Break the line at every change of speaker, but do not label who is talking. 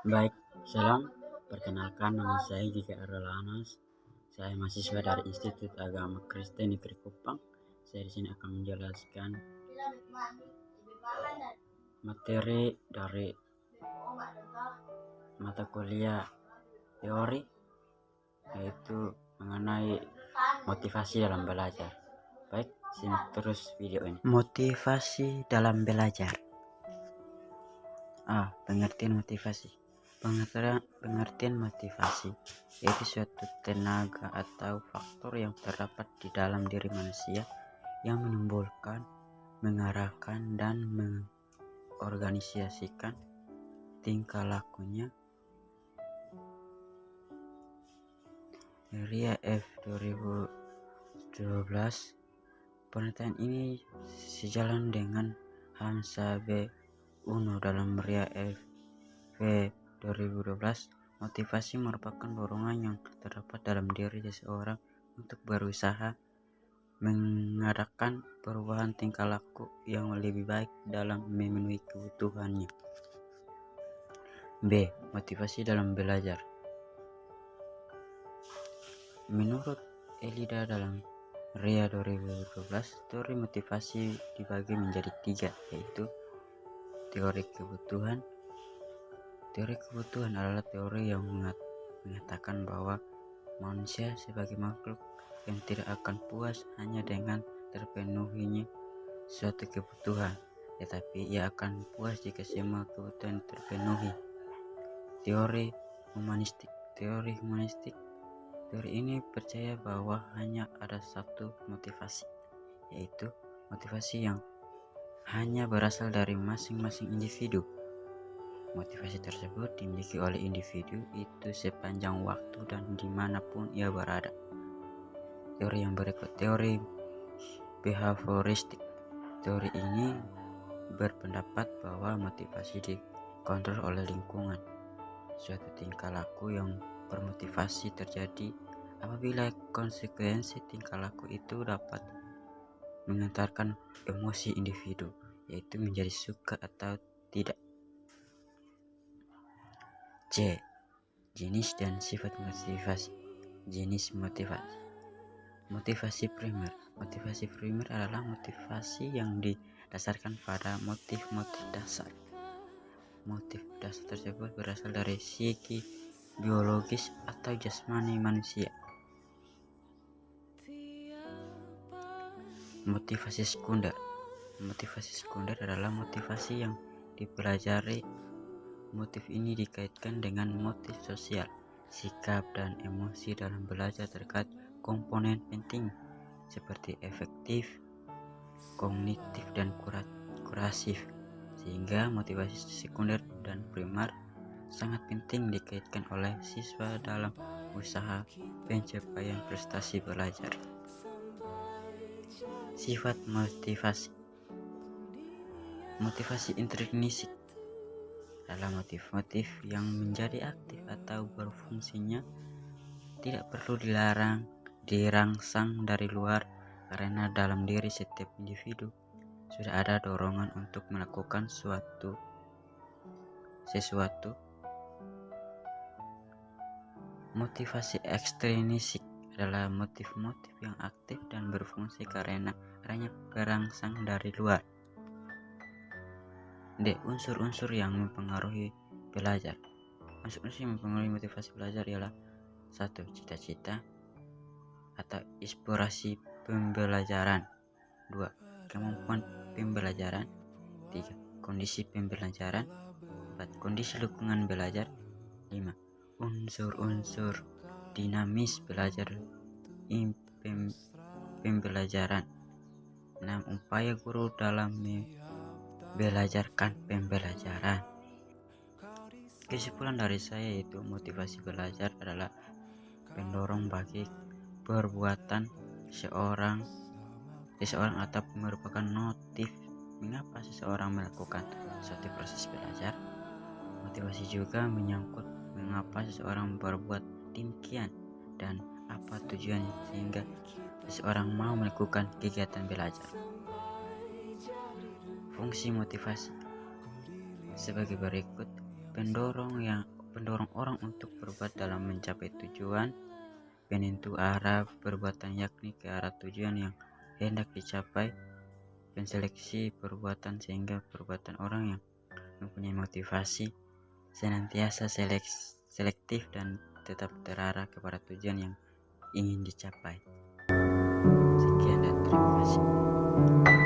Baik, salam. Perkenalkan, nama saya Gigi Arlanas. Saya mahasiswa dari Institut Agama Kristen Negeri Kupang. Saya di sini akan menjelaskan materi dari mata kuliah teori, yaitu mengenai motivasi dalam belajar. Baik, simak terus video ini. Motivasi dalam belajar. Pengertian motivasi. Pengertian motivasi yaitu suatu tenaga atau faktor yang terdapat di dalam diri manusia yang menimbulkan, mengarahkan, dan mengorganisasikan tingkah lakunya. Ria F 2012. Penelitian ini sejalan dengan Hamza B. Uno dalam Ria F 2012. Motivasi merupakan dorongan yang terdapat dalam diri seseorang untuk berusaha mengadakan perubahan tingkah laku yang lebih baik dalam memenuhi kebutuhannya. B. Motivasi dalam belajar. Menurut Elida dalam Ria 2012, teori motivasi dibagi menjadi 3, yaitu teori kebutuhan. Teori kebutuhan adalah teori yang mengatakan bahwa manusia sebagai makhluk yang tidak akan puas hanya dengan terpenuhinya suatu kebutuhan, tetapi ia akan puas jika semua kebutuhan terpenuhi. Teori humanistik. Teori ini percaya bahwa hanya ada satu motivasi, yaitu motivasi yang hanya berasal dari masing-masing individu. Motivasi tersebut dimiliki oleh individu itu sepanjang waktu dan dimanapun ia berada. Teori yang berikut, teori behavioristik. Teori ini berpendapat bahwa motivasi dikontrol oleh lingkungan. Suatu tingkah laku yang bermotivasi terjadi apabila konsekuensi tingkah laku itu dapat mengantarkan emosi individu, yaitu menjadi suka atau tidak. C. Jenis dan sifat motivasi. Jenis motivasi. Motivasi primer. Motivasi primer adalah motivasi yang didasarkan pada motif-motif dasar. Motif dasar tersebut berasal dari psiki, biologis, atau jasmani manusia. Motivasi sekunder. Motivasi sekunder adalah motivasi yang dipelajari. Motif ini dikaitkan dengan motif sosial, sikap, dan emosi dalam belajar terkait komponen penting seperti efektif, kognitif, dan kurasif, sehingga motivasi sekunder dan primer sangat penting dikaitkan oleh siswa dalam usaha pencapaian prestasi belajar. Sifat motivasi. Motivasi intrinsik adalah motif-motif yang menjadi aktif atau berfungsinya tidak perlu dirangsang dari luar, karena dalam diri setiap individu sudah ada dorongan untuk melakukan sesuatu. Motivasi ekstrinsik adalah motif-motif yang aktif dan berfungsi karena berangsang dari luar. D. Unsur-unsur yang mempengaruhi belajar. Unsur-unsur yang mempengaruhi motivasi belajar ialah 1. Cita-cita atau inspirasi pembelajaran. 2. Kemampuan pembelajaran. 3. Kondisi pembelajaran. 4. Kondisi lingkungan belajar. 5. Unsur-unsur dinamis belajar pembelajaran. 6. Upaya guru dalam belajarkan pembelajaran. Kesimpulan dari saya yaitu motivasi belajar adalah pendorong bagi perbuatan seseorang atau merupakan motif mengapa seseorang melakukan suatu proses belajar. Motivasi juga menyangkut mengapa seseorang berbuat demikian dan apa tujuannya sehingga seseorang mau melakukan kegiatan belajar. Fungsi motivasi sebagai berikut. Pendorong yang pendorong orang untuk berbuat dalam mencapai tujuan, penentu arah perbuatan yakni ke arah tujuan yang hendak dicapai, penseleksi perbuatan sehingga perbuatan orang yang mempunyai motivasi senantiasa selektif dan tetap terarah kepada tujuan yang ingin dicapai. Sekian dan terima kasih.